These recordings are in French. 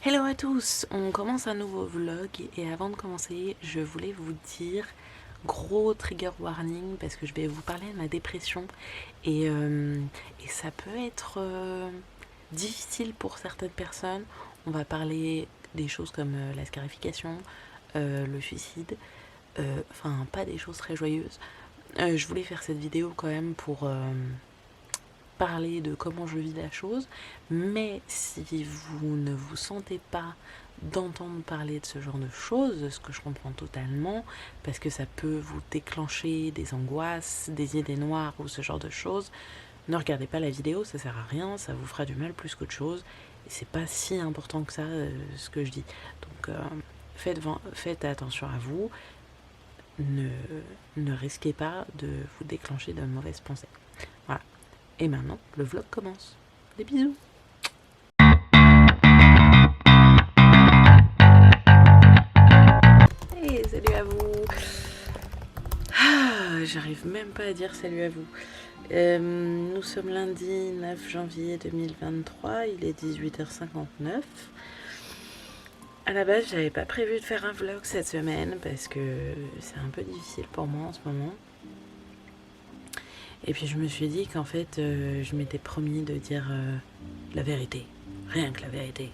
Hello à tous, on commence un nouveau vlog et avant de commencer, je voulais vous dire gros trigger warning parce que je vais vous parler de ma dépression et ça peut être difficile pour certaines personnes. On va parler des choses comme la scarification, le suicide, enfin pas des choses très joyeuses. Je voulais faire cette vidéo quand même pour parler de comment je vis la chose, mais si vous ne vous sentez pas d'entendre parler de ce genre de choses, ce que je comprends totalement, parce que ça peut vous déclencher des angoisses, des idées noires ou ce genre de choses, ne regardez pas la vidéo, ça sert à rien, ça vous fera du mal plus qu'autre chose, et c'est pas si important que ça ce que je dis. Donc faites attention à vous, ne risquez pas de vous déclencher de mauvaises pensées. Voilà. Et maintenant, le vlog commence. Des bisous. Hey, salut à vous. J'arrive même pas à dire salut à vous. Nous sommes lundi 9 janvier 2023, il est 18h59. À la base, j'avais pas prévu de faire un vlog cette semaine parce que c'est un peu difficile pour moi en ce moment. Et puis je me suis dit qu'en fait, je m'étais promis de dire la vérité. Rien que la vérité.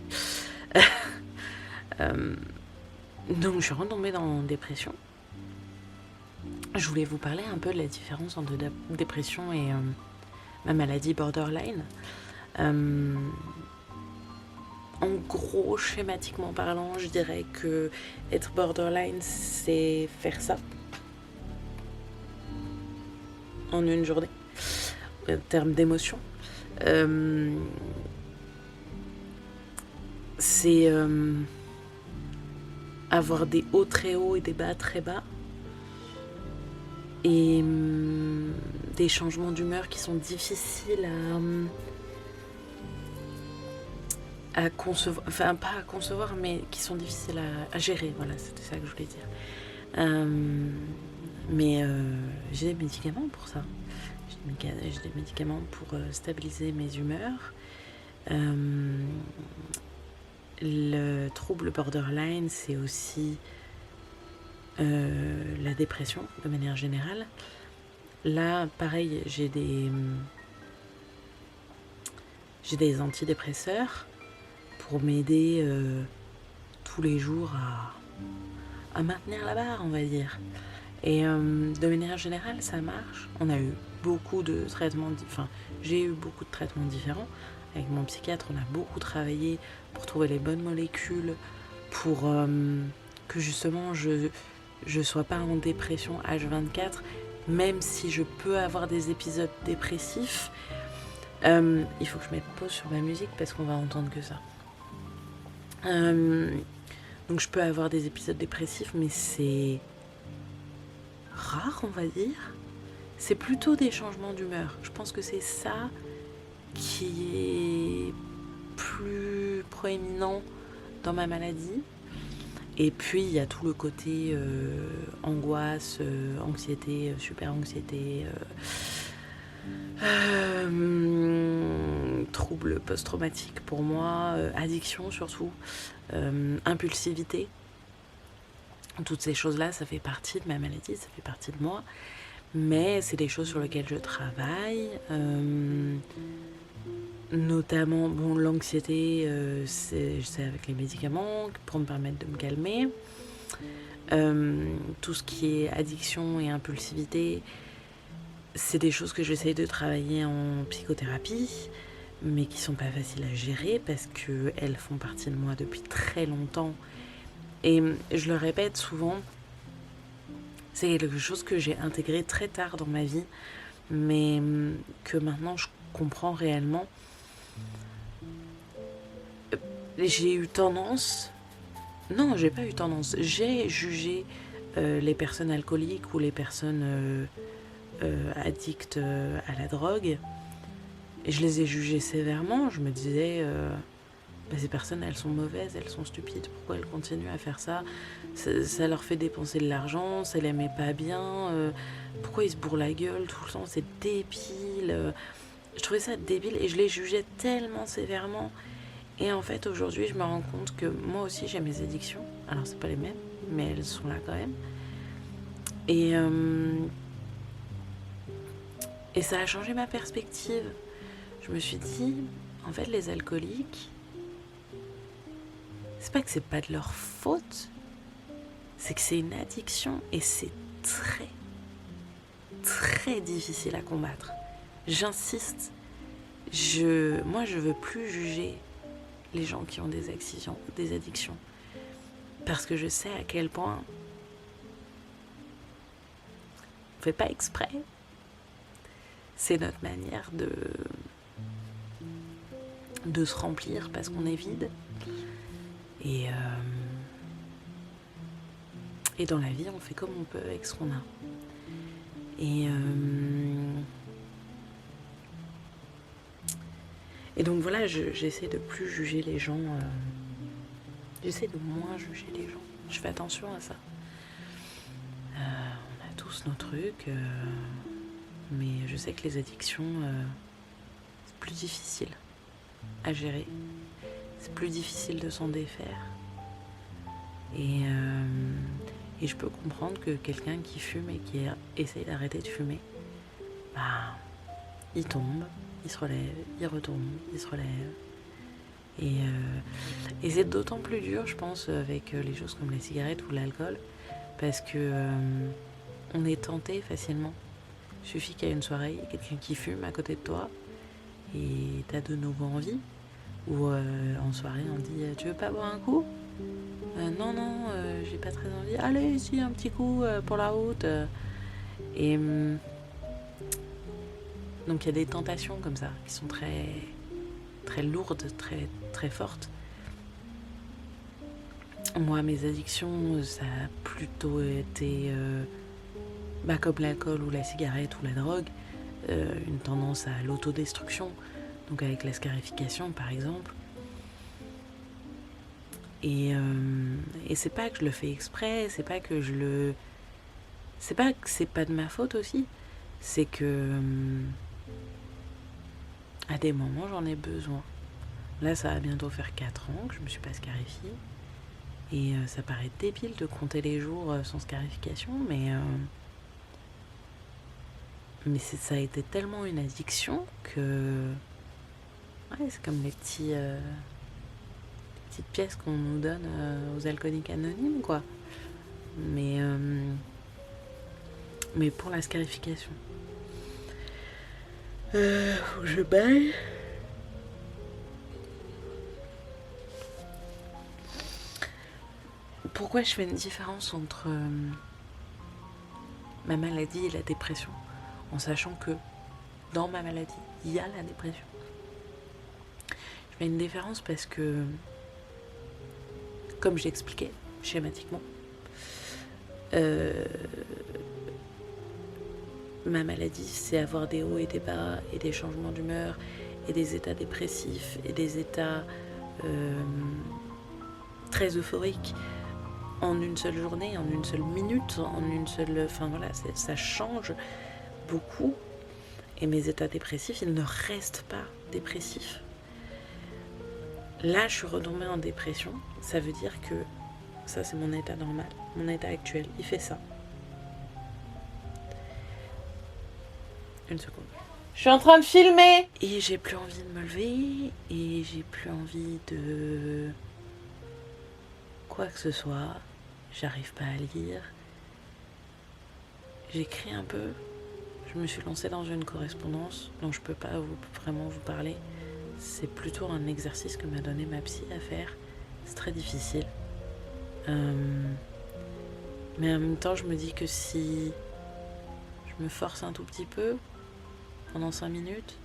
Donc je suis retombée dans dépression. Je voulais vous parler un peu de la différence entre dépression et ma maladie borderline. En gros, schématiquement parlant, je dirais que être borderline, c'est faire ça en une journée, en termes d'émotion. C'est avoir des hauts très hauts et des bas très bas. Et des changements d'humeur qui sont difficiles à concevoir, enfin pas à concevoir, mais qui sont difficiles à gérer, voilà, c'était ça que je voulais dire. Mais j'ai des médicaments pour ça. J'ai des médicaments pour stabiliser mes humeurs. Le trouble borderline, c'est aussi la dépression de manière générale. Là, pareil, j'ai des antidépresseurs pour m'aider tous les jours à maintenir la barre, on va dire. Et de manière générale, ça marche. On a eu beaucoup de traitements, j'ai eu beaucoup de traitements différents. Avec mon psychiatre, on a beaucoup travaillé pour trouver les bonnes molécules, pour que justement je sois pas en dépression H24, même si je peux avoir des épisodes dépressifs. Il faut que je mette pause sur ma musique parce qu'on va entendre que ça. Donc je peux avoir des épisodes dépressifs, mais c'est rare, on va dire. C'est plutôt des changements d'humeur. Je pense que c'est ça qui est plus proéminent dans ma maladie. Et puis il y a tout le côté angoisse, anxiété, super anxiété, troubles post-traumatiques pour moi, addiction surtout, impulsivité. Toutes ces choses-là, ça fait partie de ma maladie, ça fait partie de moi. Mais c'est des choses sur lesquelles je travaille. Notamment, bon, l'anxiété, c'est avec les médicaments pour me permettre de me calmer. Tout ce qui est addiction et impulsivité, c'est des choses que j'essaye de travailler en psychothérapie, mais qui sont pas faciles à gérer parce qu'elles font partie de moi depuis très longtemps. Et je le répète souvent, c'est quelque chose que j'ai intégré très tard dans ma vie, mais que maintenant je comprends réellement. J'ai eu tendance... Non, j'ai pas eu tendance. J'ai jugé les personnes alcooliques ou les personnes addictes à la drogue. Et je les ai jugées sévèrement. Je me disais... ces personnes, elles sont mauvaises, elles sont stupides. Pourquoi elles continuent à faire ça ? Ça leur fait dépenser de l'argent, ça les met pas bien. Pourquoi ils se bourrent la gueule tout le temps ? C'est débile. Je trouvais ça débile et je les jugeais tellement sévèrement. Et en fait, aujourd'hui, je me rends compte que moi aussi, j'ai mes addictions. Alors, c'est pas les mêmes, mais elles sont là quand même. Et ça a changé ma perspective. Je me suis dit, en fait, les alcooliques, c'est pas que c'est pas de leur faute, c'est que c'est une addiction et c'est très, très difficile à combattre. J'insiste, moi, je veux plus juger les gens qui ont des addictions. Parce que je sais à quel point on fait pas exprès. C'est notre manière de se remplir parce qu'on est vide. Et dans la vie, on fait comme on peut avec ce qu'on a. Et donc voilà, j'essaie de plus juger les gens. J'essaie de moins juger les gens. Je fais attention à ça. On a tous nos trucs. Mais je sais que les addictions, c'est plus difficile à gérer. C'est plus difficile de s'en défaire. Et je peux comprendre que quelqu'un qui fume et qui essaye d'arrêter de fumer, il tombe, il se relève, il retourne, il se relève. Et c'est d'autant plus dur, je pense, avec les choses comme la cigarette ou l'alcool, parce que on est tenté facilement. Il suffit qu'il y ait une soirée, il y ait quelqu'un qui fume à côté de toi, et t'as de nouveau envie. Ou en soirée, on dit « Tu veux pas boire un coup ?» Non, j'ai pas très envie. Allez, si, un petit coup pour la route. Et donc il y a des tentations comme ça qui sont très, très lourdes, très, très fortes. Moi, mes addictions, ça a plutôt été, comme l'alcool ou la cigarette ou la drogue, une tendance à l'autodestruction. Donc avec la scarification, par exemple. Et c'est pas que je le fais exprès, c'est pas que c'est pas de ma faute aussi, c'est que à des moments j'en ai besoin. Là, ça va bientôt faire 4 ans que je me suis pas scarifiée, et ça paraît débile de compter les jours sans scarification, mais ça a été tellement une addiction que c'est comme les petites pièces qu'on nous donne aux alcooliques anonymes, quoi. Mais pour la scarification, faut que je baille. Pourquoi je fais une différence entre ma maladie et la dépression, en sachant que dans ma maladie, il y a la dépression. Je fais une différence parce que, comme j'expliquais schématiquement, ma maladie, c'est avoir des hauts et des bas, et des changements d'humeur, et des états dépressifs, et des états très euphoriques, en une seule journée, en une seule minute, en une seule... Enfin voilà, ça change beaucoup. Et mes états dépressifs, ils ne restent pas dépressifs. Là, je suis retombée en dépression. Ça veut dire que ça, c'est mon état normal, mon état actuel. Il fait ça. Une seconde. Je suis en train de filmer. Et j'ai plus envie de me lever. Et j'ai plus envie de... quoi que ce soit. J'arrive pas à lire. J'écris un peu. Je me suis lancée dans une correspondance dont je peux pas vraiment vous parler. C'est plutôt un exercice que m'a donné ma psy à faire. C'est très difficile. Mais en même temps, je me dis que si je me force un tout petit peu, pendant 5 minutes,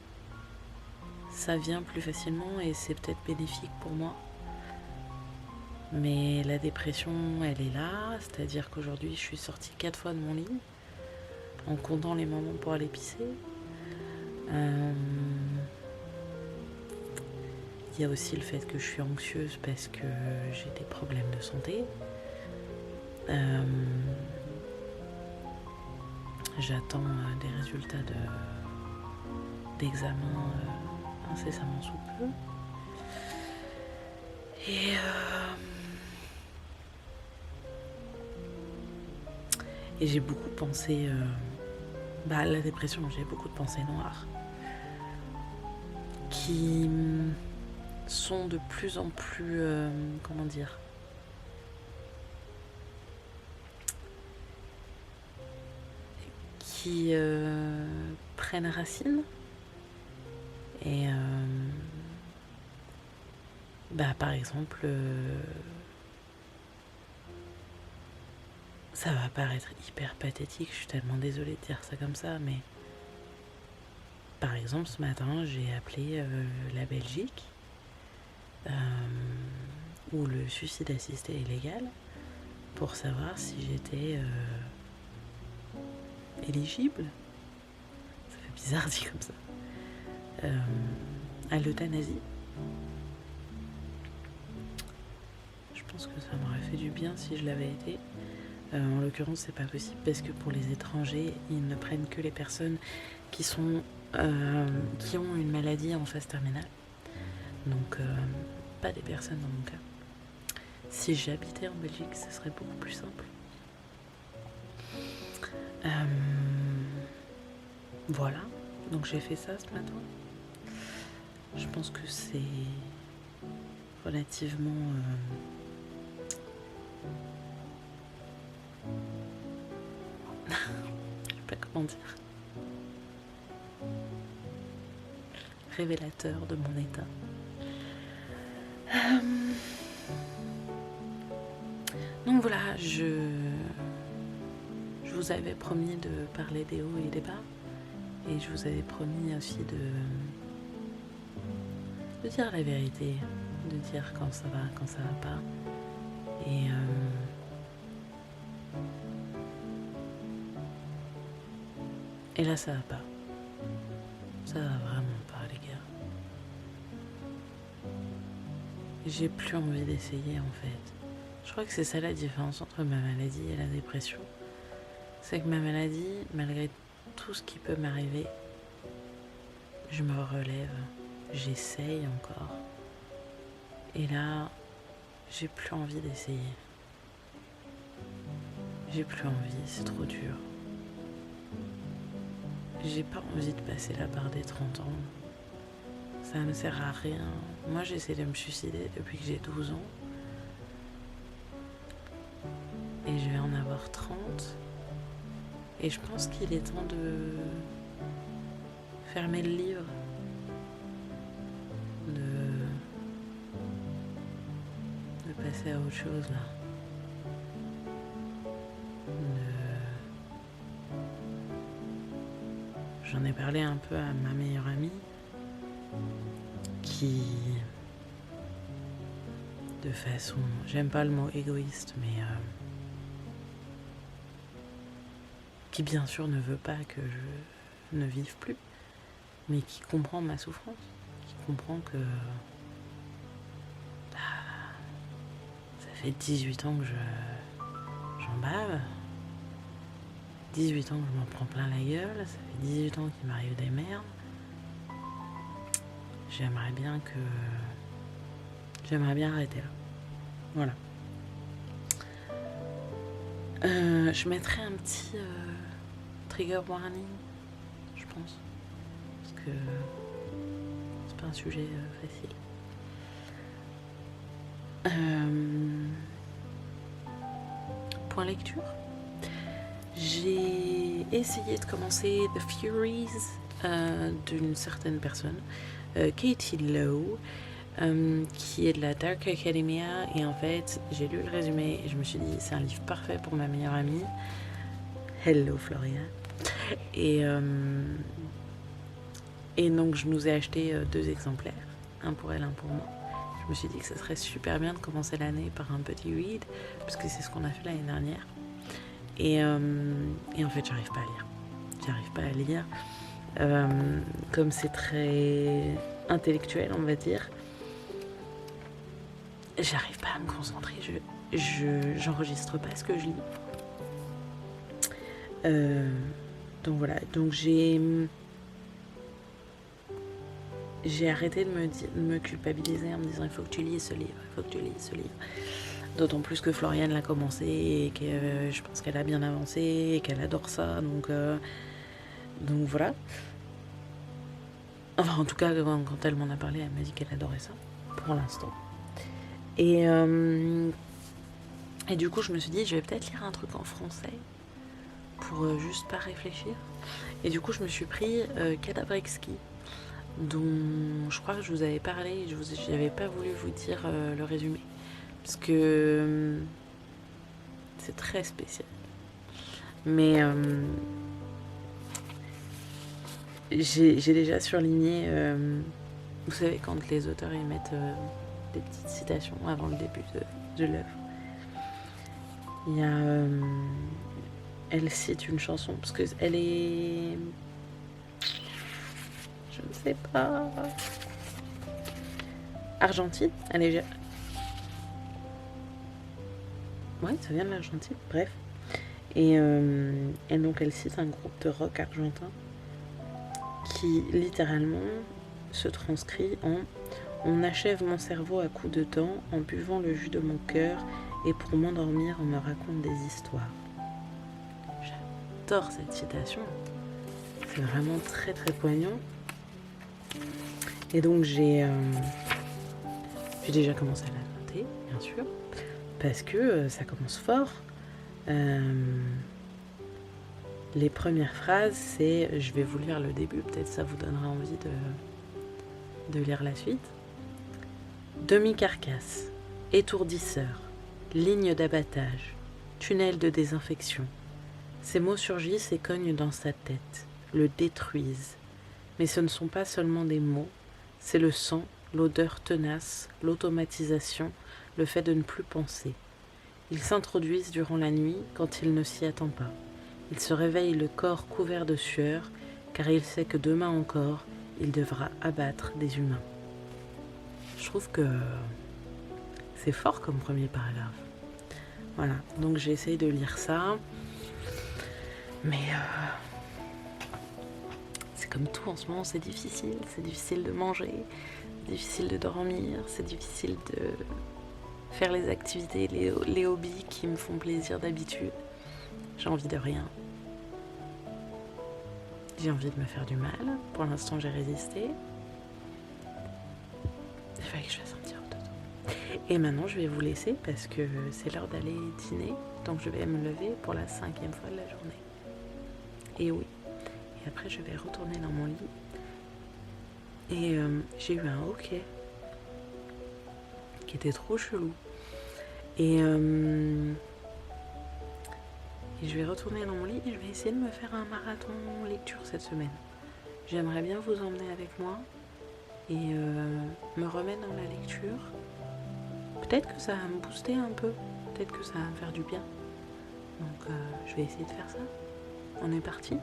ça vient plus facilement et c'est peut-être bénéfique pour moi. Mais la dépression, elle est là, c'est-à-dire qu'aujourd'hui, je suis sortie 4 fois de mon lit, en comptant les moments pour aller pisser. Il y a aussi le fait que je suis anxieuse parce que j'ai des problèmes de santé. J'attends des résultats d'examen incessamment sous peu. Et, et j'ai beaucoup pensé à la dépression, j'ai beaucoup de pensées noires qui sont de plus en plus, comment dire, qui prennent racine et par exemple, ça va paraître hyper pathétique, je suis tellement désolée de dire ça comme ça, mais par exemple ce matin j'ai appelé la Belgique où le suicide assisté est légal pour savoir si j'étais éligible, ça fait bizarre dit comme ça, à l'euthanasie. Je pense que ça m'aurait fait du bien si je l'avais été. En l'occurrence, c'est pas possible parce que pour les étrangers, ils ne prennent que les personnes qui ont une maladie en phase terminale. Donc, pas des personnes dans mon cas. Si j'habitais en Belgique, ce serait beaucoup plus simple. Voilà, donc j'ai fait ça ce matin. Je pense que c'est relativement je sais pas comment dire, révélateur de mon état. Donc voilà, je vous avais promis de parler des hauts et des bas, et je vous avais promis aussi de dire la vérité, de dire quand ça va, quand ça va pas. Et là, ça va pas. Ça va vraiment pas, les gars. J'ai plus envie d'essayer, en fait. Je crois que c'est ça la différence entre ma maladie et la dépression. C'est que ma maladie, malgré tout ce qui peut m'arriver, je me relève, j'essaye encore. Et là, j'ai plus envie d'essayer. J'ai plus envie, c'est trop dur. J'ai pas envie de passer la barre des 30 ans. Ça me sert à rien. Moi, j'essaie de me suicider depuis que j'ai 12 ans. Et je vais en avoir 30. Et je pense qu'il est temps de fermer le livre. De passer à autre chose, là. J'en ai parlé un peu à ma meilleure amie qui, de façon, j'aime pas le mot égoïste, mais qui bien sûr ne veut pas que je ne vive plus, mais qui comprend ma souffrance, qui comprend que ça fait 18 ans que j'en bave, 18 ans que je m'en prends plein la gueule, ça fait 18 ans qu'il m'arrive des merdes. J'aimerais bien arrêter là. Voilà. Je mettrai un petit trigger warning, je pense. Parce que c'est pas un sujet facile. Point lecture. J'ai essayé de commencer The Furies d'une certaine personne, Katie Lowe, qui est de la Dark Academia, et en fait j'ai lu le résumé et je me suis dit c'est un livre parfait pour ma meilleure amie. Hello Floria. Et donc je nous ai acheté 2 exemplaires, un pour elle, un pour moi. Je me suis dit que ça serait super bien de commencer l'année par un petit read, parce que c'est ce qu'on a fait l'année dernière. Et en fait j'arrive pas à lire. Comme c'est très intellectuel, on va dire, j'arrive pas à me concentrer, j'enregistre pas ce que je lis. Donc voilà, donc j'ai j'ai arrêté de me culpabiliser en me disant il faut que tu lises ce livre, il faut que tu lises ce livre. D'autant plus que Floriane l'a commencé et que je pense qu'elle a bien avancé et qu'elle adore ça. Donc voilà. Enfin, en tout cas, quand elle m'en a parlé, elle m'a dit qu'elle adorait ça, pour l'instant. Et du coup, je me suis dit, je vais peut-être lire un truc en français pour juste pas réfléchir. Et du coup, je me suis pris Cadavrexki, dont je crois que je vous avais parlé et je n'avais pas voulu vous dire le résumé. Parce que c'est très spécial. Mais j'ai déjà surligné, vous savez, quand les auteurs émettent des petites citations avant le début de l'œuvre. Il y a... elle cite une chanson, parce qu'elle est... Je ne sais pas... Argentine, elle est... Ouais, ça vient de l'Argentine, bref. Et donc elle cite un groupe de rock argentin qui littéralement se transcrit en « On achève mon cerveau à coups de dents en buvant le jus de mon cœur et pour m'endormir on me raconte des histoires ». J'adore cette citation. C'est vraiment très très poignant. Et donc j'ai déjà commencé à la noter, bien sûr, parce que ça commence fort. Les premières phrases, c'est, je vais vous lire le début, peut-être ça vous donnera envie de lire la suite. Demi-carcasse, étourdisseur, ligne d'abattage, tunnel de désinfection. Ces mots surgissent et cognent dans sa tête, le détruisent. Mais ce ne sont pas seulement des mots, c'est le sang, l'odeur tenace, l'automatisation, le fait de ne plus penser. Ils s'introduisent durant la nuit quand il ne s'y attend pas. Il se réveille le corps couvert de sueur, car il sait que demain encore, il devra abattre des humains. Je trouve que c'est fort comme premier paragraphe. Voilà, donc j'ai essayé de lire ça. Mais c'est comme tout en ce moment, c'est difficile. C'est difficile de manger, c'est difficile de dormir, c'est difficile de faire les activités, les hobbies qui me font plaisir d'habitude. J'ai envie de rien. J'ai envie de me faire du mal. Pour l'instant, j'ai résisté. Il fallait que je fasse un petit dodo. Et maintenant, je vais vous laisser parce que c'est l'heure d'aller dîner. Donc, je vais me lever pour la 5e fois de la journée. Et oui. Et après, je vais retourner dans mon lit. Et j'ai eu un hoquet qui était trop chelou. Et je vais retourner dans mon lit et je vais essayer de me faire un marathon lecture cette semaine. J'aimerais bien vous emmener avec moi et me remettre dans la lecture. Peut-être que ça va me booster un peu, peut-être que ça va me faire du bien. Donc je vais essayer de faire ça. On est parti ?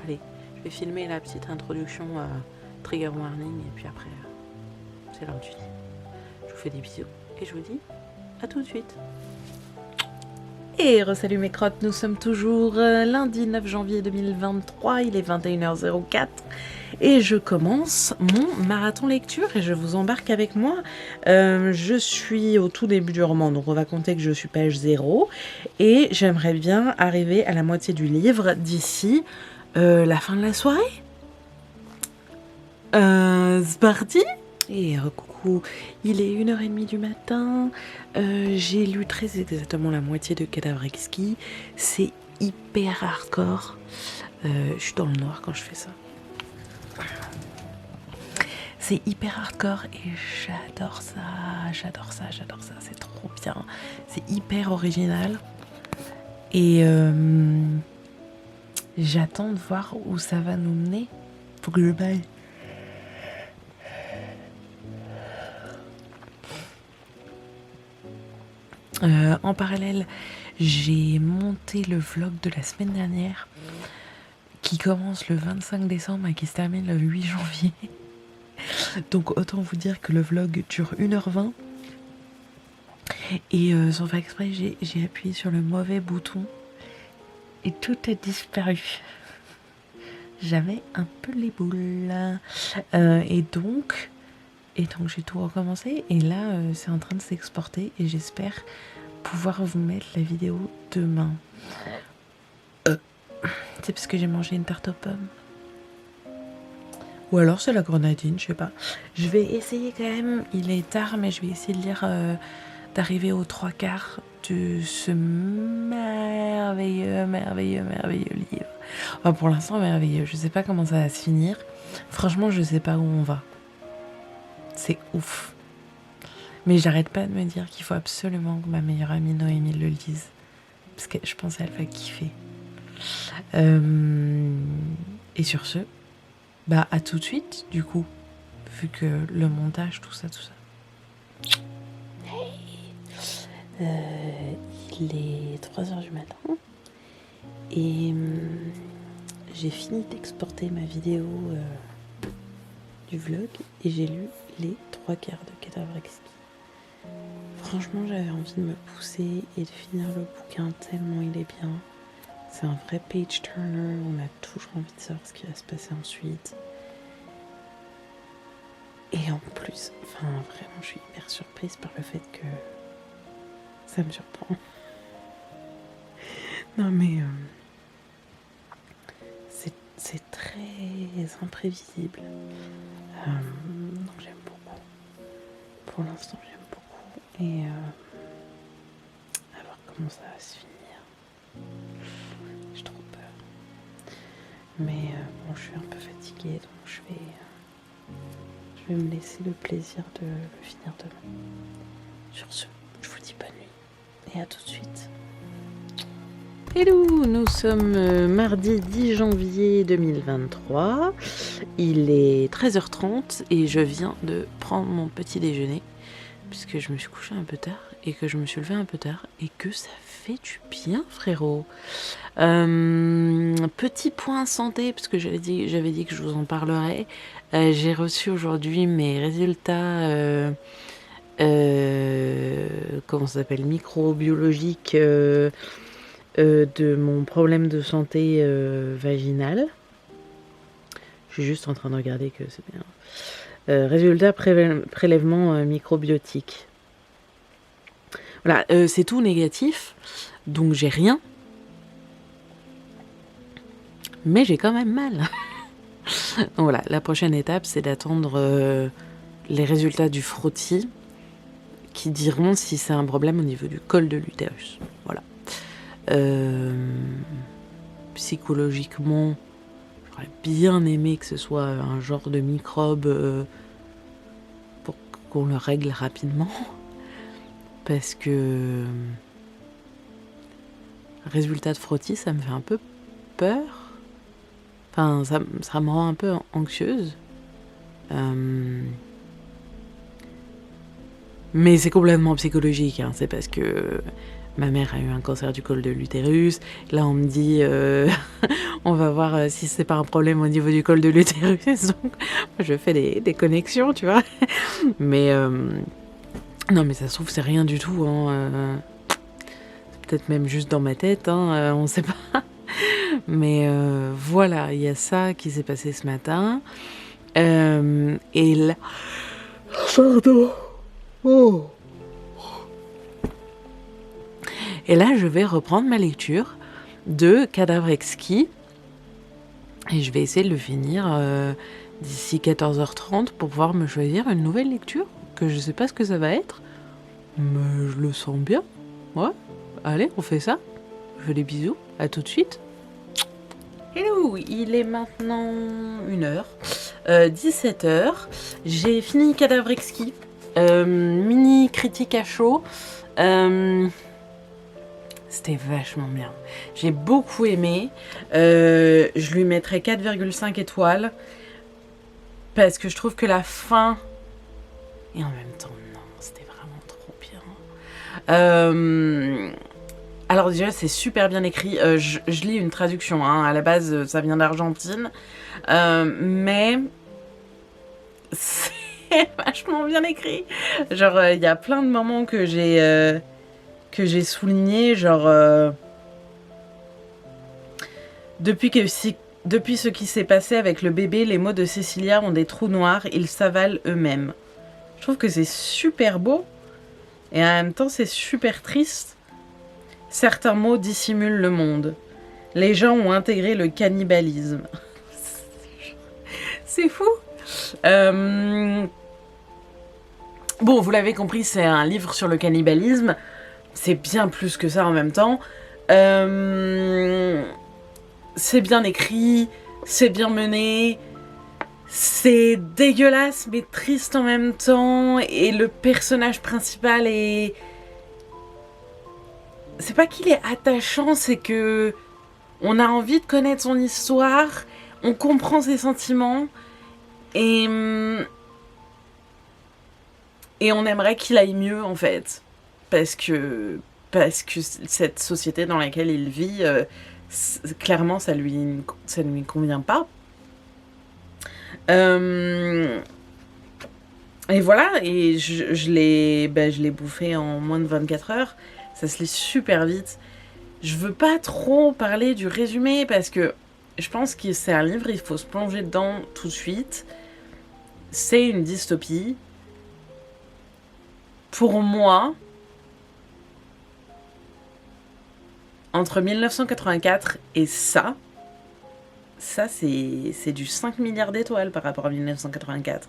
Allez, je vais filmer la petite introduction trigger warning et puis après c'est l'heure du lit. Je vous fais des bisous et je vous dis à tout de suite. Et re-salut mes crottes, nous sommes toujours lundi 9 janvier 2023, il est 21h04 et je commence mon marathon lecture et je vous embarque avec moi. Je suis au tout début du roman, donc on va compter que je suis page 0 et j'aimerais bien arriver à la moitié du livre d'ici la fin de la soirée. C'est parti. Et coucou, il est 1h30 du matin, j'ai lu très exactement la moitié de Cadavrexki, c'est hyper hardcore, je suis dans le noir quand je fais ça. C'est hyper hardcore et j'adore ça, c'est trop bien, c'est hyper original et j'attends de voir où ça va nous mener, faut que je baille. En parallèle, j'ai monté le vlog de la semaine dernière qui commence le 25 décembre et qui se termine le 8 janvier. Donc autant vous dire que le vlog dure 1h20. Et sans faire exprès, j'ai appuyé sur le mauvais bouton et tout a disparu. j'avais un peu les boules. Et donc j'ai tout recommencé. Et là, c'est en train de s'exporter. Et j'espère pouvoir vous mettre la vidéo demain. C'est parce que j'ai mangé une tarte aux pommes. Ou alors c'est la grenadine, je sais pas. Je vais essayer quand même, il est tard, mais je vais essayer de lire, d'arriver aux 3/4 de ce merveilleux livre. Enfin, pour l'instant, merveilleux. Je sais pas comment ça va se finir. Franchement, je sais pas où on va. C'est ouf. Mais j'arrête pas de me dire qu'il faut absolument que ma meilleure amie Noémie le lise. Parce que je pense qu'elle va kiffer. Et sur ce, bah à tout de suite, du coup. Vu que le montage, tout ça. Il est 3h du matin. Et j'ai fini d'exporter ma vidéo du vlog. Et j'ai lu les 3/4 de Cadavre Exquis. Franchement, j'avais envie de me pousser et de finir le bouquin tellement il est bien. C'est un vrai page turner, on a toujours envie de savoir ce qui va se passer ensuite. Et en plus, vraiment, je suis hyper surprise par le fait que ça me surprend. Non mais c'est très imprévisible. Donc j'aime beaucoup. Pour l'instant, j'aime beaucoup. Et à voir comment ça va se finir. J'ai trop peur. Mais bon, je suis un peu fatiguée, donc je vais me laisser le plaisir de le finir demain. Sur ce, je vous dis bonne nuit et à tout de suite. Hello, nous sommes mardi 10 janvier 2023. Il est 13h30 et je viens de prendre mon petit déjeuner puisque je me suis couchée un peu tard et que je me suis levée un peu tard et que ça fait du bien, frérot. Petit point santé, parce que j'avais dit que je vous en parlerais. J'ai reçu aujourd'hui mes résultats comment ça s'appelle, microbiologiques de mon problème de santé vaginale. Je suis juste en train de regarder que c'est bien. Résultat prélèvement microbiotique. Voilà, c'est tout négatif, donc j'ai rien. Mais j'ai quand même mal. Donc voilà, la prochaine étape, c'est d'attendre les résultats du frottis qui diront si c'est un problème au niveau du col de l'utérus. Voilà. Psychologiquement, j'aurais bien aimé que ce soit un genre de microbe pour qu'on le règle rapidement. Parce que résultat de frottis, ça me fait un peu peur. Enfin, ça me rend un peu anxieuse. Mais c'est complètement psychologique. Hein. C'est parce que ma mère a eu un cancer du col de l'utérus. Là, on me dit, on va voir si c'est pas un problème au niveau du col de l'utérus. Donc, je fais des connexions, tu vois. Mais non, mais ça se trouve, c'est rien du tout. Hein. C'est peut-être même juste dans ma tête. Hein. On sait pas. Mais voilà, il y a ça qui s'est passé ce matin. Et là... Pardon. Oh. Et là, je vais reprendre ma lecture de Cadavre Exquis. Et je vais essayer de le finir d'ici 14h30 pour pouvoir me choisir une nouvelle lecture. Que je sais pas ce que ça va être. Mais je le sens bien. Ouais. Allez, on fait ça. Je fais des bisous. À tout de suite. Hello, il est maintenant 1h, 17h. J'ai fini Cadavre Exquis. Mini critique à chaud. C'était vachement bien. J'ai beaucoup aimé. Je lui mettrais 4,5 étoiles. Parce que je trouve que la fin... Et en même temps, non, c'était vraiment trop bien. Alors déjà, c'est super bien écrit. Je lis une traduction. Hein. À la base, ça vient d'Argentine. Mais... C'est vachement bien écrit. Genre, il y a plein de moments que j'ai soulignés. Genre... depuis que Depuis ce qui s'est passé avec le bébé, les mots de Cécilia ont des trous noirs, ils s'avalent eux-mêmes. Je trouve que c'est super beau et en même temps c'est super triste. Certains mots dissimulent le monde. Les gens ont intégré le cannibalisme. C'est fou. Bon, vous l'avez compris, c'est un livre sur le cannibalisme. C'est bien plus que ça en même temps. C'est bien écrit, c'est bien mené. C'est dégueulasse mais triste en même temps. Et le personnage principal est... C'est pas qu'il est attachant, c'est que... On a envie de connaître son histoire, on comprend ses sentiments, et on aimerait qu'il aille mieux, en fait. Parce que cette société dans laquelle il vit, clairement, ça lui convient pas. Et voilà, et je l'ai bouffé en moins de 24 heures. Ça se lit super vite. Je veux pas trop parler du résumé parce que je pense que c'est un livre, il faut se plonger dedans tout de suite. C'est une dystopie. Pour moi, entre 1984 et ça c'est du 5 milliards d'étoiles par rapport à 1984.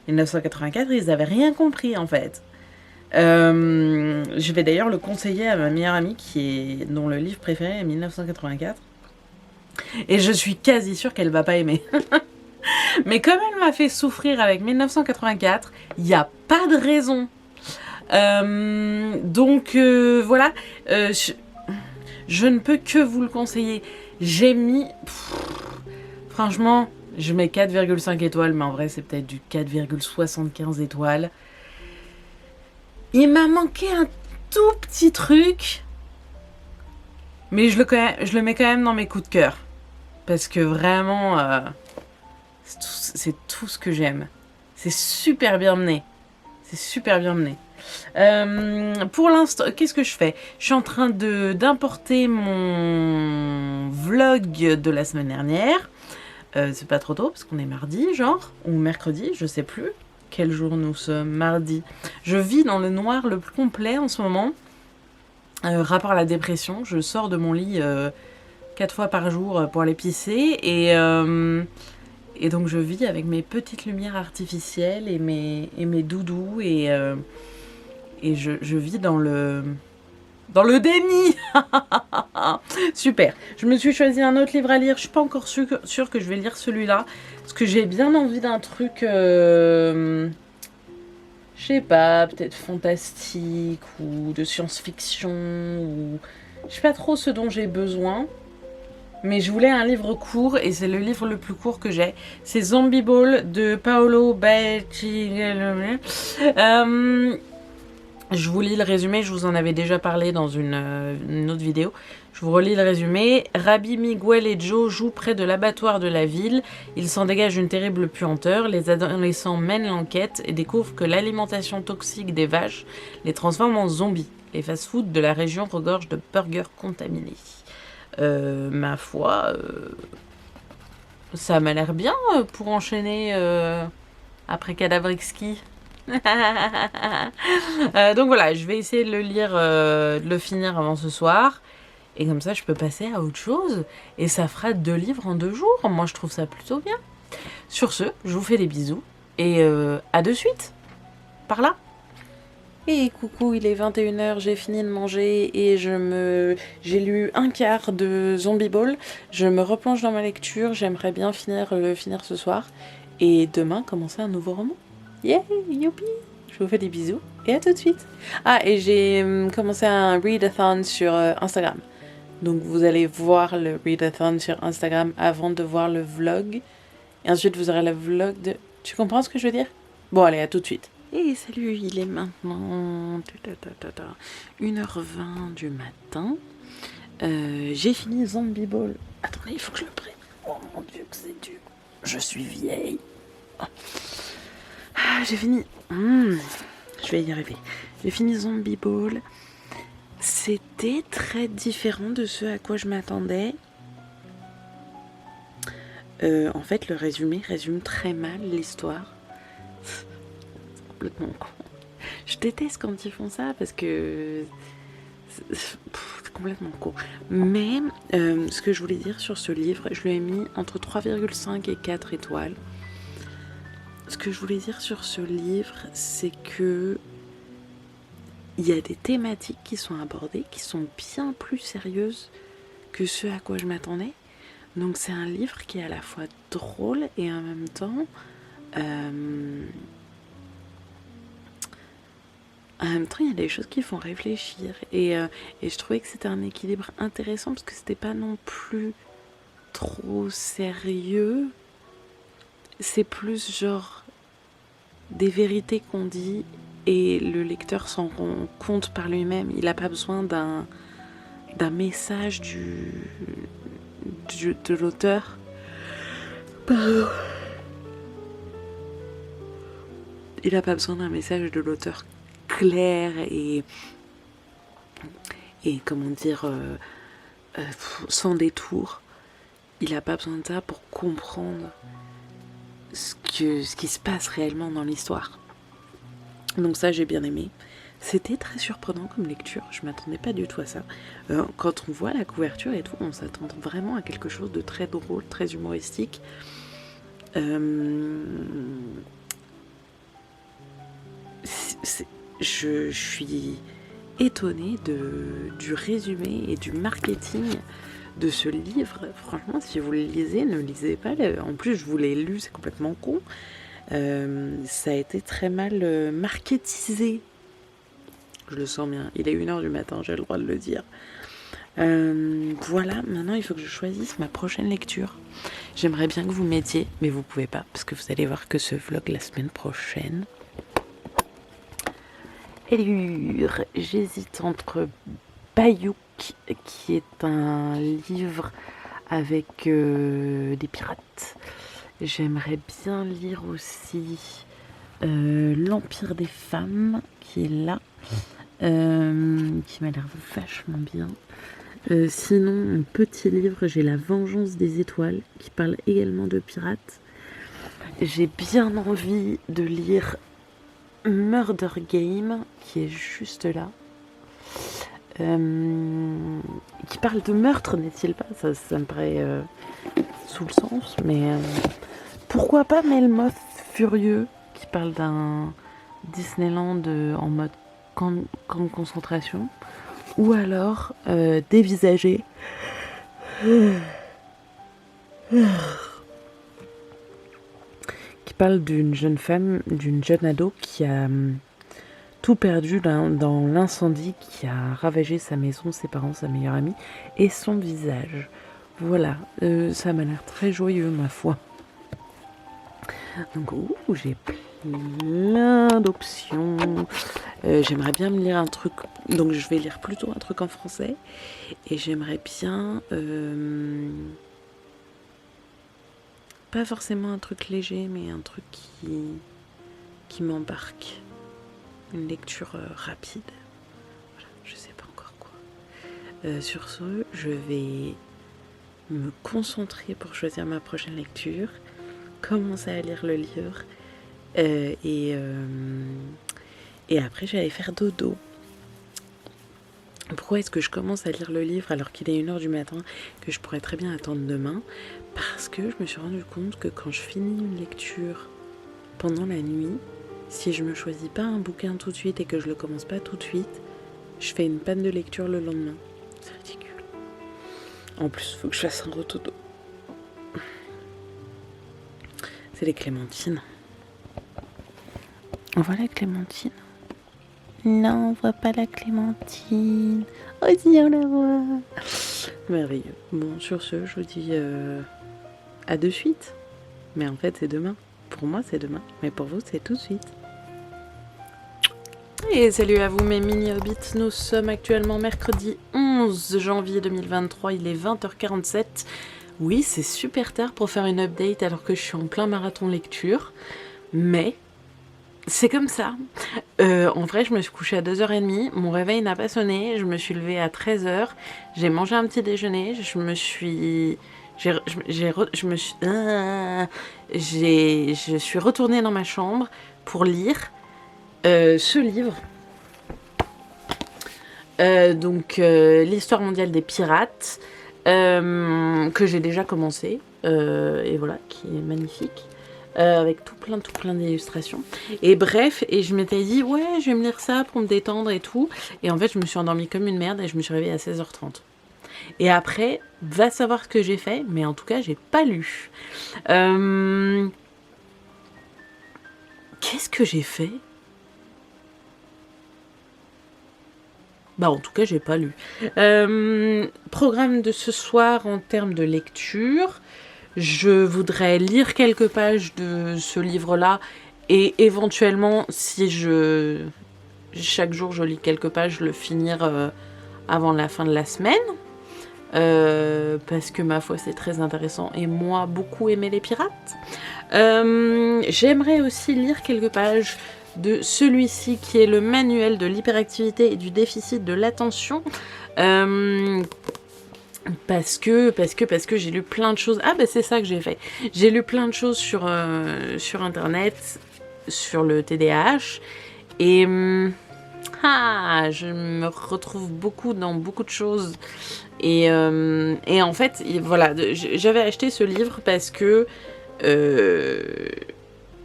1984, ils avaient rien compris en fait. Je vais d'ailleurs le conseiller à ma meilleure amie dont le livre préféré est 1984. Et je suis quasi sûre qu'elle va pas aimer. Mais comme elle m'a fait souffrir avec 1984, il n'y a pas de raison. Donc voilà, je ne peux que vous le conseiller. J'ai mis... franchement, je mets 4,5 étoiles, mais en vrai c'est peut-être du 4,75 étoiles. Il m'a manqué un tout petit truc, mais je le mets quand même dans mes coups de cœur. Parce que vraiment, c'est tout ce que j'aime. C'est super bien mené. C'est super bien mené. Pour l'instant, qu'est-ce que je fais? Je suis en train d'importer mon vlog de la semaine dernière. C'est pas trop tôt, parce qu'on est mardi, genre, ou mercredi, je sais plus. Quel jour nous sommes? Mardi. Je vis dans le noir le plus complet en ce moment. Rapport à la dépression, je sors de mon lit 4 fois par jour pour aller pisser. Et donc je vis avec mes petites lumières artificielles et mes doudous. Et je vis dans le déni. Super. Je me suis choisi un autre livre à lire. Je suis pas encore sûre que je vais lire celui-là. Parce que j'ai bien envie d'un truc... je sais pas, peut-être fantastique ou de science-fiction. Ou... je sais pas trop ce dont j'ai besoin. Mais je voulais un livre court et c'est le livre le plus court que j'ai. C'est Zombie Ball de Paolo Bacigalupi. Je vous lis le résumé, je vous en avais déjà parlé dans une autre vidéo. Je vous relis le résumé. Rabbi Miguel et Joe jouent près de l'abattoir de la ville. Il s'en dégage une terrible puanteur. Les adolescents mènent l'enquête et découvrent que l'alimentation toxique des vaches les transforme en zombies. Les fast-foods de la région regorgent de burgers contaminés. Ma foi, ça m'a l'air bien pour enchaîner après Cadavrixki. Donc voilà, je vais essayer de le lire, de le finir avant ce soir. Et comme ça, je peux passer à autre chose. Et ça fera 2 livres en 2 jours. Moi, je trouve ça plutôt bien. Sur ce, je vous fais des bisous. Et à de suite. Par là. Et coucou, il est 21h, j'ai fini de manger et j'ai lu un quart de Zombie Ball. Je me replonge dans ma lecture, j'aimerais bien le finir ce soir. Et demain, commencer un nouveau roman. Yeah, youpi! Je vous fais des bisous et à tout de suite. Ah, et j'ai commencé un readathon sur Instagram. Donc vous allez voir le readathon sur Instagram avant de voir le vlog. Et ensuite vous aurez le vlog de... Tu comprends ce que je veux dire? Bon, allez, à tout de suite. Et salut, il est maintenant 1h20 du matin. J'ai fini Zombie Ball. Attendez, il faut que je le prenne. Oh mon dieu, que c'est dur. Je suis vieille. Ah, j'ai fini. Je vais y arriver. J'ai fini Zombie Ball. C'était très différent de ce à quoi je m'attendais. En fait, le résumé résume très mal l'histoire. C'est complètement con. Je déteste quand ils font ça parce que c'est complètement con. Mais ce que je voulais dire sur ce livre, je lui ai mis entre 3,5 et 4 étoiles. Ce que je voulais dire sur ce livre, c'est que il y a des thématiques qui sont abordées qui sont bien plus sérieuses que ce à quoi je m'attendais. Donc c'est un livre qui est à la fois drôle et en même temps il y a des choses qui font réfléchir. Et je trouvais que c'était un équilibre intéressant parce que c'était pas non plus trop sérieux. C'est plus genre des vérités qu'on dit et le lecteur s'en rend compte par lui-même. Il n'a pas besoin d'un message de l'auteur. Pardon. Il n'a pas besoin d'un message de l'auteur clair et comment dire sans détour. Il n'a pas besoin de ça pour comprendre ce qui se passe réellement dans l'histoire. Donc ça, j'ai bien aimé. C'était très surprenant comme lecture, je m'attendais pas du tout à ça. Quand on voit la couverture et tout, on s'attend vraiment à quelque chose de très drôle, très humoristique. Je suis étonnée du résumé et du marketing de ce livre. Franchement, si vous le lisez, ne lisez pas. En plus, je vous l'ai lu, c'est complètement con. Ça a été très mal marketisé. Je le sens bien. Il est 1h du matin, j'ai le droit de le dire. Voilà, maintenant il faut que je choisisse ma prochaine lecture. J'aimerais bien que vous m'aidiez, mais vous pouvez pas, parce que vous allez voir que ce vlog la semaine prochaine. Alors, j'hésite entre Bayou, qui est un livre avec des pirates. J'aimerais bien lire aussi L'Empire des femmes, qui est là, qui m'a l'air vachement bien. Sinon, un petit livre, j'ai La Vengeance des étoiles, qui parle également de pirates. J'ai bien envie de lire Murder Game, qui est juste là. Qui parle de meurtre, n'est-il pas? Ça me paraît sous le sens, mais pourquoi pas Melmoth Furieux, qui parle d'un Disneyland en mode camp de concentration, ou alors Dévisagé, qui parle d'une jeune femme, d'une jeune ado qui a tout perdu dans l'incendie qui a ravagé sa maison, ses parents, sa meilleure amie et son visage. Voilà, ça m'a l'air très joyeux, ma foi. Donc, j'ai plein d'options. J'aimerais bien me lire un truc, donc je vais lire plutôt un truc en français. Et j'aimerais bien, pas forcément un truc léger, mais un truc qui m'embarque. Une lecture rapide. Voilà, je sais pas encore quoi. Sur ce, je vais me concentrer pour choisir ma prochaine lecture, commencer à lire le livre et après je vais aller faire dodo. Pourquoi est-ce que je commence à lire le livre alors qu'il est 1h du matin, que je pourrais très bien attendre demain? Parce que je me suis rendu compte que quand je finis une lecture pendant la nuit, si je me choisis pas un bouquin tout de suite et que je le commence pas tout de suite, je fais une panne de lecture le lendemain. C'est ridicule. En plus, il faut que je fasse un rotodo. C'est les clémentines. On voit la clémentine? Non, on voit pas la clémentine. Oh si, on la voit. Merveilleux. Bon, sur ce, je vous dis à de suite. Mais en fait, c'est demain. Pour moi, c'est demain. Mais pour vous, c'est tout de suite. Et salut à vous mes mini hobbits, nous sommes actuellement mercredi 11 janvier 2023, il est 20h47. Oui, c'est super tard pour faire une update alors que je suis en plein marathon lecture, mais c'est comme ça. En vrai, je me suis couchée à 2h30, mon réveil n'a pas sonné, je me suis levée à 13h, j'ai mangé un petit déjeuner, je Je suis retournée dans ma chambre pour lire ce livre. L'histoire mondiale des pirates, que j'ai déjà commencé, et voilà, qui est magnifique, avec tout plein d'illustrations. Et bref, et je m'étais dit, ouais, je vais me lire ça pour me détendre et tout. Et en fait, je me suis endormie comme une merde et je me suis réveillée à 16h30. Et après, va savoir ce que j'ai fait, mais en tout cas, j'ai pas lu. Qu'est-ce que j'ai fait ? Bah, en tout cas, j'ai pas lu. Programme de ce soir en termes de lecture. Je voudrais lire quelques pages de ce livre-là et éventuellement, si chaque jour je lis quelques pages, le finir avant la fin de la semaine. Parce que ma foi, c'est très intéressant et moi, beaucoup aimé les pirates. J'aimerais aussi lire quelques pages de celui-ci qui est le manuel de l'hyperactivité et du déficit de l'attention. Parce que j'ai lu plein de choses. Ah bah c'est ça que j'ai fait. J'ai lu plein de choses sur internet, sur le TDAH. Et je me retrouve beaucoup dans beaucoup de choses. Et en fait, voilà, j'avais acheté ce livre parce que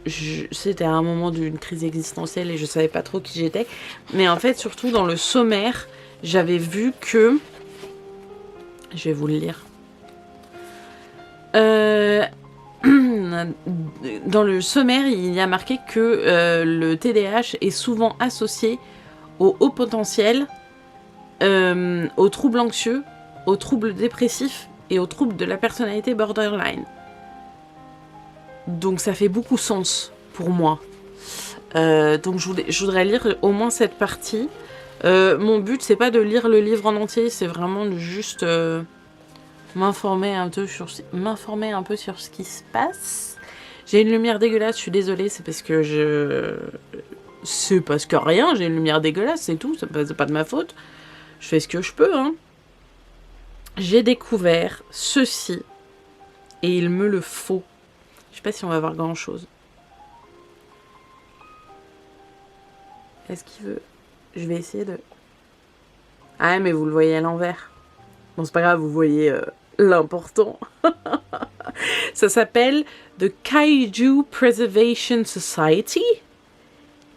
c'était à un moment d'une crise existentielle et je savais pas trop qui j'étais. Mais en fait, surtout dans le sommaire, j'avais vu que... Je vais vous le lire. Dans le sommaire, il y a marqué que le TDAH est souvent associé au haut potentiel, aux troubles anxieux, aux troubles dépressifs et aux troubles de la personnalité borderline. Donc ça fait beaucoup sens pour moi. Donc je voudrais lire au moins cette partie. Mon but, c'est pas de lire le livre en entier, c'est vraiment de juste m'informer un peu sur ce qui se passe. J'ai une lumière dégueulasse, je suis désolée, c'est parce que rien, j'ai une lumière dégueulasse, c'est tout, c'est pas de ma faute. Je fais ce que je peux, hein. J'ai découvert ceci, et il me le faut. Je sais pas si on va voir grand chose. Est-ce qu'il veut... Je vais essayer de... Ah mais vous le voyez à l'envers. Bon c'est pas grave, vous voyez l'important. Ça s'appelle The Kaiju Preservation Society.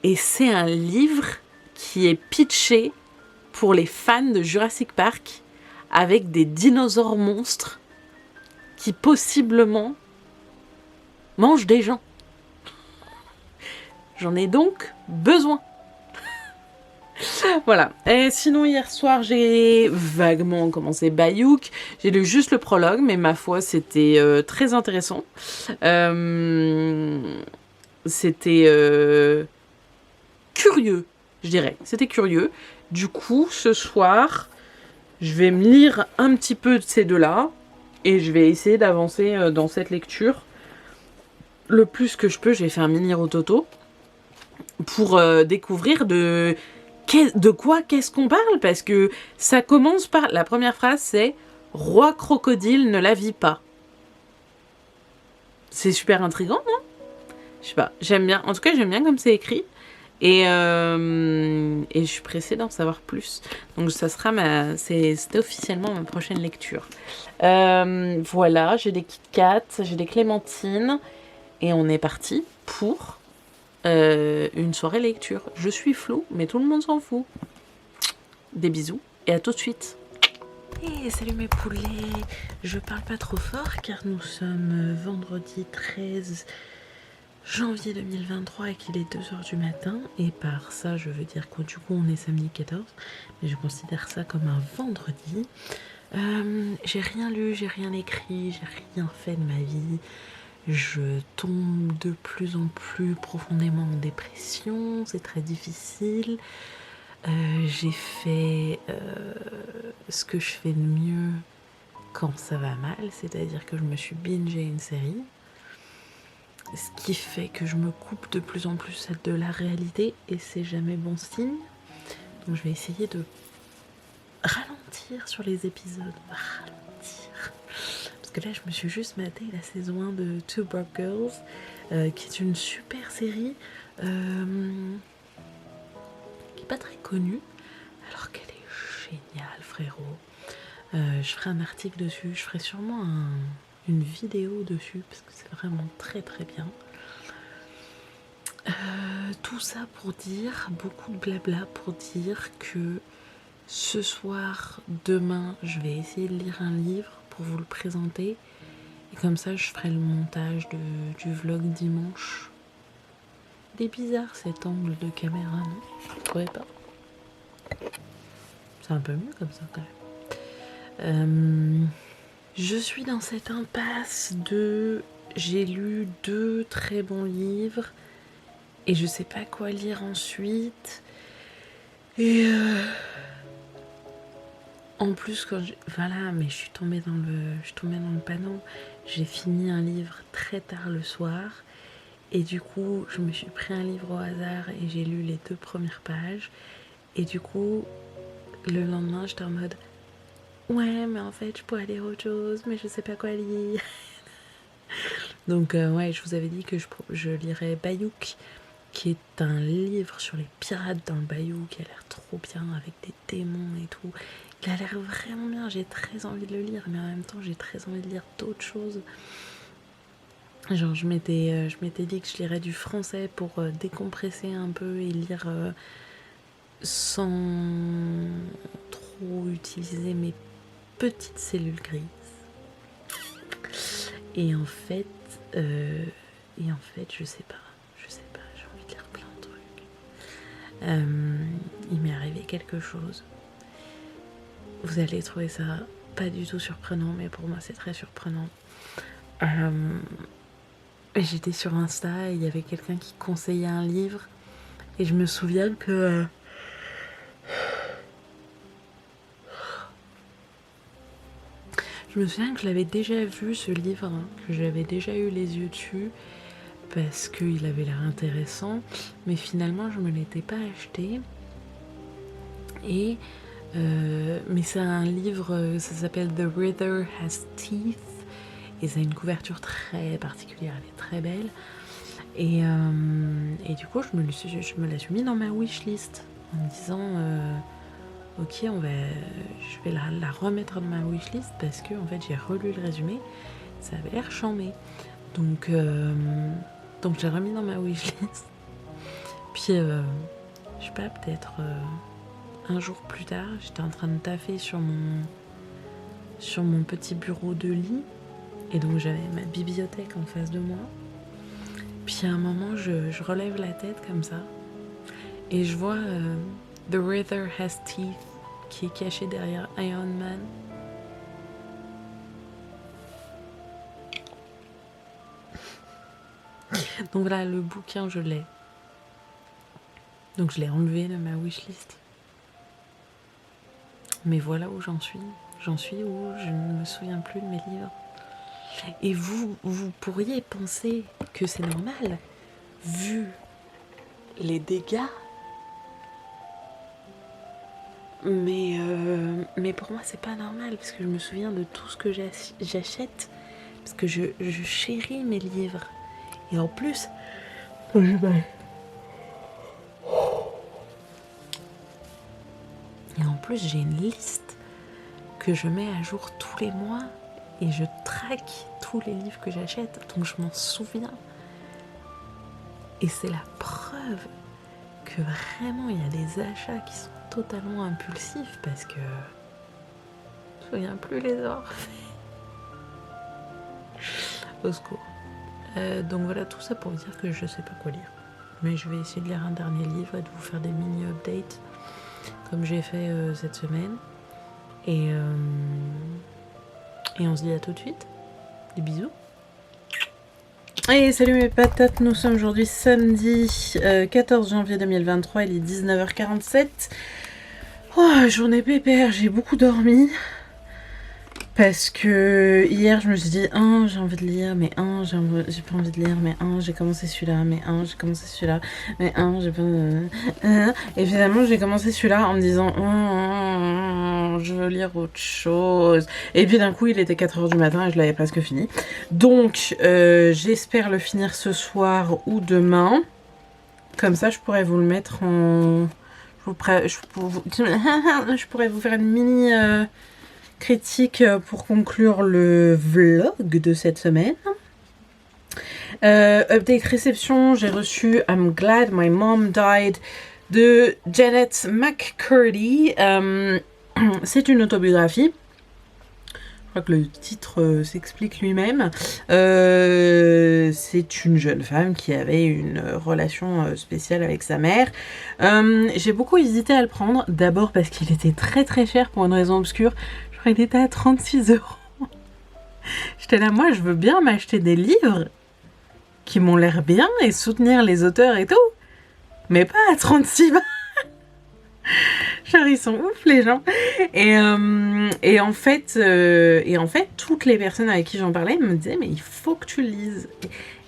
Et c'est un livre qui est pitché pour les fans de Jurassic Park avec des dinosaures monstres qui possiblement mangent des gens. J'en ai donc besoin. Voilà. Et sinon, hier soir, j'ai vaguement commencé Bayouk. J'ai lu juste le prologue, mais ma foi, c'était très intéressant. C'était curieux, je dirais. C'était curieux. Du coup, ce soir, je vais me lire un petit peu de ces deux-là et je vais essayer d'avancer dans cette lecture. Le plus que je peux, j'ai fait un mini rototo pour découvrir de quoi qu'est-ce qu'on parle, parce que ça commence par... La première phrase, c'est « Roi crocodile ne la vit pas ». C'est super intriguant, non ? Je sais pas, j'aime bien. En tout cas, j'aime bien comme c'est écrit. Et je suis pressée d'en savoir plus. Donc ça sera c'était officiellement ma prochaine lecture. Voilà, j'ai des Kit Kat, j'ai des clémentines. Et on est parti pour... une soirée lecture. Je suis floue, mais tout le monde s'en fout. Des bisous et à tout de suite. Hey, salut mes poulets. Je parle pas trop fort car nous sommes vendredi 13 janvier 2023 et qu'il est 2h du matin. Et par ça, je veux dire que du coup, on est samedi 14. Mais je considère ça comme un vendredi. J'ai rien lu, j'ai rien écrit, j'ai rien fait de ma vie. Je tombe de plus en plus profondément en dépression, c'est très difficile. J'ai fait ce que je fais de mieux quand ça va mal, c'est-à-dire que je me suis bingé une série. Ce qui fait que je me coupe de plus en plus de la réalité et c'est jamais bon signe. Donc je vais essayer de ralentir sur les épisodes. que là je me suis juste maté la saison 1 de Two Broke Girls, qui est une super série qui est pas très connue, alors qu'elle est géniale, frérot. Je ferai un article dessus, je ferai sûrement une vidéo dessus, parce que c'est vraiment très très bien. Tout ça pour dire, beaucoup de blabla pour dire que ce soir, demain, je vais essayer de lire un livre pour vous le présenter. Et comme ça, je ferai le montage du vlog dimanche. Il est bizarre cet angle de caméra, non? Vous trouvez pas? C'est un peu mieux comme ça quand même. Je suis dans cette impasse de... J'ai lu 2 très bons livres et je sais pas quoi lire ensuite. Et en plus, voilà, mais je suis tombée dans le panneau. J'ai fini un livre très tard le soir. Et du coup, je me suis pris un livre au hasard et j'ai lu les 2 premières pages. Et du coup, le lendemain, j'étais en mode... Ouais, mais en fait, je pourrais lire autre chose, mais je sais pas quoi lire. Donc, ouais, je vous avais dit que je lirais Bayouk, qui est un livre sur les pirates dans le Bayou, qui a l'air trop bien, avec des démons et tout. Il a l'air vraiment bien, j'ai très envie de le lire, mais en même temps, j'ai très envie de lire d'autres choses. Genre, je m'étais dit que je lirais du français pour décompresser un peu et lire sans trop utiliser mes petites cellules grises. Et en fait, je sais pas, j'ai envie de lire plein de trucs. Il m'est arrivé quelque chose. Vous allez trouver ça pas du tout surprenant, mais pour moi c'est très surprenant. J'étais sur Insta et il y avait quelqu'un qui conseillait un livre et je me souviens que je l'avais déjà vu ce livre, que j'avais déjà eu les yeux dessus parce qu'il avait l'air intéressant, mais finalement je me l'étais pas acheté. Et mais c'est un livre, ça s'appelle The River Has Teeth et ça a une couverture très particulière, elle est très belle. Et du coup je me la suis mis dans ma wishlist en me disant ok, je vais la remettre dans ma wishlist parce que en fait j'ai relu le résumé, ça avait l'air chambé. Donc j'ai remis dans ma wishlist. Puis je sais pas, peut-être un jour plus tard, j'étais en train de taffer sur mon petit bureau de lit et donc j'avais ma bibliothèque en face de moi. Puis à un moment, je relève la tête comme ça et je vois The River Has Teeth qui est caché derrière Iron Man. Donc voilà, le bouquin, je l'ai. Donc je l'ai enlevé de ma wishlist. Mais voilà où j'en suis. J'en suis où je ne me souviens plus de mes livres. Et vous pourriez penser que c'est normal, vu les dégâts. Mais pour moi, c'est pas normal, parce que je me souviens de tout ce que j'achète. Parce que je chéris mes livres. Et en plus... j'ai une liste que je mets à jour tous les mois et je traque tous les livres que j'achète, donc je m'en souviens. Et c'est la preuve que vraiment il y a des achats qui sont totalement impulsifs parce que je me souviens plus les avoir faits. Au secours. Donc voilà, tout ça pour dire que je sais pas quoi lire. Mais je vais essayer de lire un dernier livre et de vous faire des mini-updates comme j'ai fait cette semaine. Et on se dit à tout de suite. Des bisous. Et salut mes patates, nous sommes aujourd'hui samedi 14 janvier 2023, il est 19h47. Oh, journée pépère, j'ai beaucoup dormi. Parce que hier je me suis dit, j'ai envie de lire, mais j'ai pas envie de lire, mais j'ai commencé celui-là, mais j'ai commencé celui-là, mais j'ai pas... Et finalement j'ai commencé celui-là en me disant, je veux lire autre chose. Et puis d'un coup, il était 4h du matin et je l'avais presque fini. Donc, j'espère le finir ce soir ou demain. Comme ça, je pourrais vous le mettre en... Je pourrais vous faire une mini critique pour conclure le vlog de cette semaine. Update réception, j'ai reçu I'm Glad My Mom Died de Janet McCurdy. C'est une autobiographie. Je crois que le titre s'explique lui-même. C'est une jeune femme qui avait une relation spéciale avec sa mère. J'ai beaucoup hésité à le prendre. D'abord parce qu'il était très très cher pour une raison obscure. Je crois qu'il était à 36 €. J'étais là, moi je veux bien m'acheter des livres qui m'ont l'air bien et soutenir les auteurs et tout. Mais pas à 36 balles. Genre ils sont ouf les gens. Et en fait, toutes les personnes avec qui j'en parlais me disaient mais il faut que tu le lises.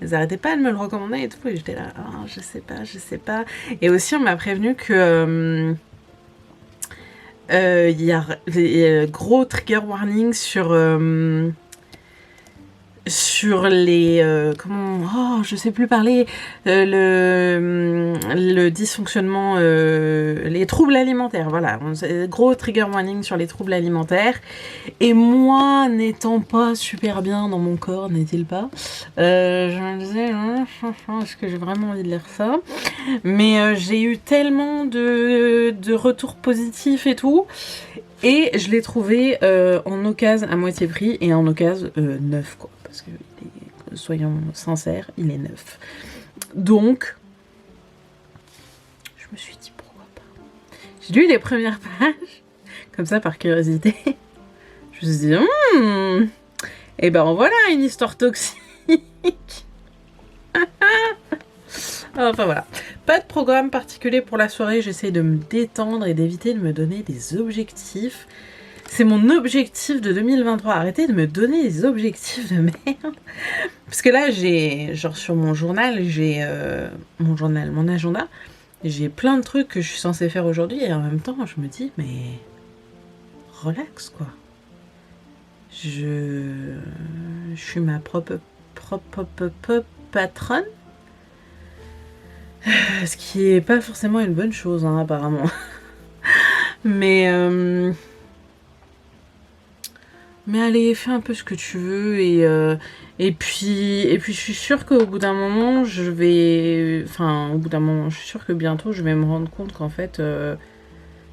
Ils arrêtaient pas de me le recommander et tout. Et j'étais là, oh, je sais pas. Et aussi on m'a prévenu que il y a gros trigger warning sur les je sais plus parler, le dysfonctionnement, les troubles alimentaires, voilà, gros trigger warning sur les troubles alimentaires. Et moi n'étant pas super bien dans mon corps, n'est-il pas, je me disais est-ce que j'ai vraiment envie de lire ça, mais j'ai eu tellement de retours positifs et tout. Et je l'ai trouvé en occasion à moitié prix et en occasion neuf quoi. Parce que, soyons sincères, il est neuf. Donc, je me suis dit pourquoi pas. J'ai lu les premières pages, comme ça par curiosité. Je me suis dit, et ben voilà une histoire toxique. Enfin voilà. Pas de programme particulier pour la soirée, j'essaie de me détendre et d'éviter de me donner des objectifs. C'est mon objectif de 2023. Arrêtez de me donner des objectifs de merde. Parce que là, j'ai... Genre sur mon journal, j'ai... mon agenda. J'ai plein de trucs que je suis censée faire aujourd'hui. Et en même temps, je me dis, mais... Relax, quoi. Je suis ma propre patronne. Ce qui est pas forcément une bonne chose, hein, apparemment. Mais allez, fais un peu ce que tu veux et puis je suis sûre qu'au bout d'un moment, je suis sûre que bientôt, je vais me rendre compte qu'en fait,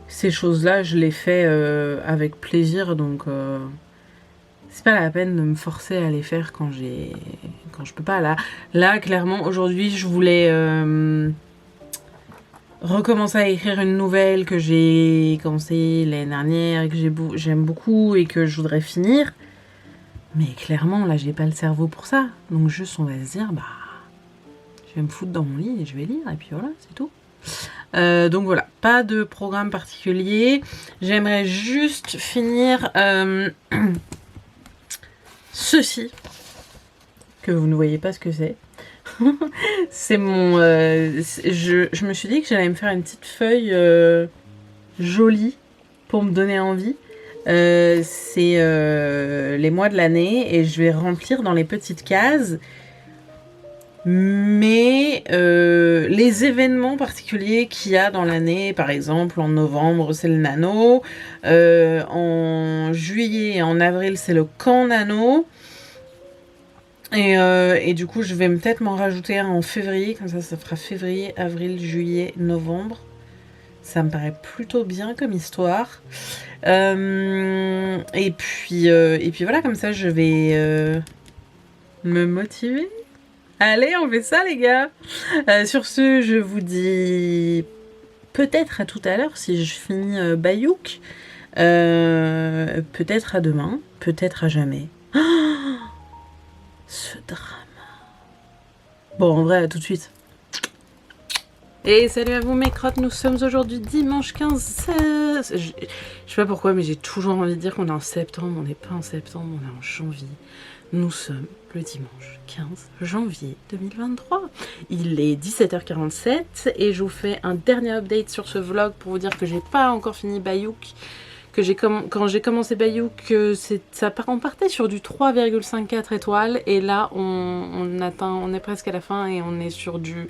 ces choses-là, je les fais avec plaisir, donc c'est pas la peine de me forcer à les faire quand je peux pas. Là, clairement, aujourd'hui, je voulais recommencer à écrire une nouvelle que j'ai commencé l'année dernière et que j'aime beaucoup et que je voudrais finir. Mais clairement, là, j'ai pas le cerveau pour ça. Donc juste, on va se dire, je vais me foutre dans mon lit et je vais lire et puis voilà, c'est tout. Donc voilà, pas de programme particulier. J'aimerais juste finir ceci, que vous ne voyez pas ce que c'est. C'est mon... je me suis dit que j'allais me faire une petite feuille jolie pour me donner envie. C'est les mois de l'année et je vais remplir dans les petites cases mais les événements particuliers qu'il y a dans l'année. Par exemple, en novembre, c'est le nano. En juillet et en avril, c'est le camp nano. Et du coup, je vais peut-être m'en rajouter un en février. Comme ça fera février, avril, juillet, novembre. Ça me paraît plutôt bien comme histoire. Et puis voilà, comme ça, je vais me motiver. Allez, on fait ça, les gars. Sur ce, je vous dis peut-être à tout à l'heure si je finis Bayouk. Peut-être à demain, peut-être à jamais. Oh, ce drama. Bon, en vrai, à tout de suite. Et salut à vous mes crottes, nous sommes aujourd'hui dimanche 15... Je sais pas pourquoi, mais j'ai toujours envie de dire qu'on est en septembre. On n'est pas en septembre, on est en janvier. Nous sommes le dimanche 15 janvier 2023. Il est 17h47 et je vous fais un dernier update sur ce vlog pour vous dire que j'ai pas encore fini Bayouk, quand j'ai commencé Bayou, que on partait sur du 3,54 étoiles, et là on est presque à la fin et on est sur du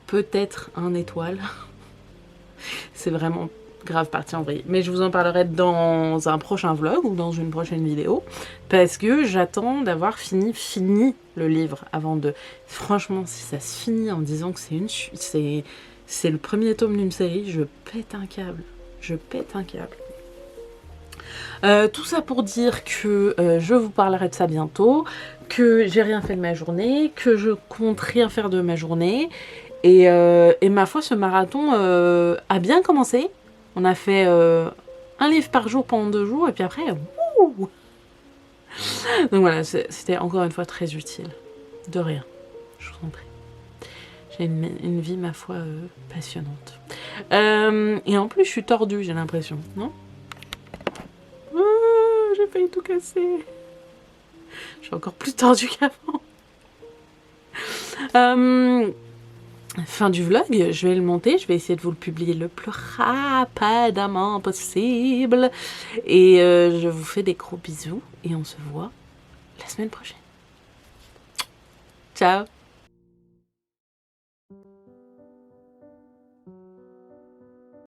peut-être 1 étoile. C'est vraiment grave parti en vrille. Mais je vous en parlerai dans un prochain vlog ou dans une prochaine vidéo, parce que j'attends d'avoir fini le livre avant de... Franchement, si ça se finit en disant que c'est le premier tome d'une série, je pète un câble. Je pète un câble. Tout ça pour dire que je vous parlerai de ça bientôt, que j'ai rien fait de ma journée, que je compte rien faire de ma journée, et ma foi, ce marathon a bien commencé. On a fait un livre par jour pendant 2 jours, et puis après, wouh. Donc voilà, c'était encore une fois très utile. De rien, je vous en prie. J'ai une vie, ma foi, passionnante. Et en plus, je suis tordue, j'ai l'impression, non? J'ai failli tout casser. Je suis encore plus tordue qu'avant. Fin du vlog, je vais le monter, je vais essayer de vous le publier le plus rapidement possible. Et je vous fais des gros bisous et on se voit la semaine prochaine. Ciao!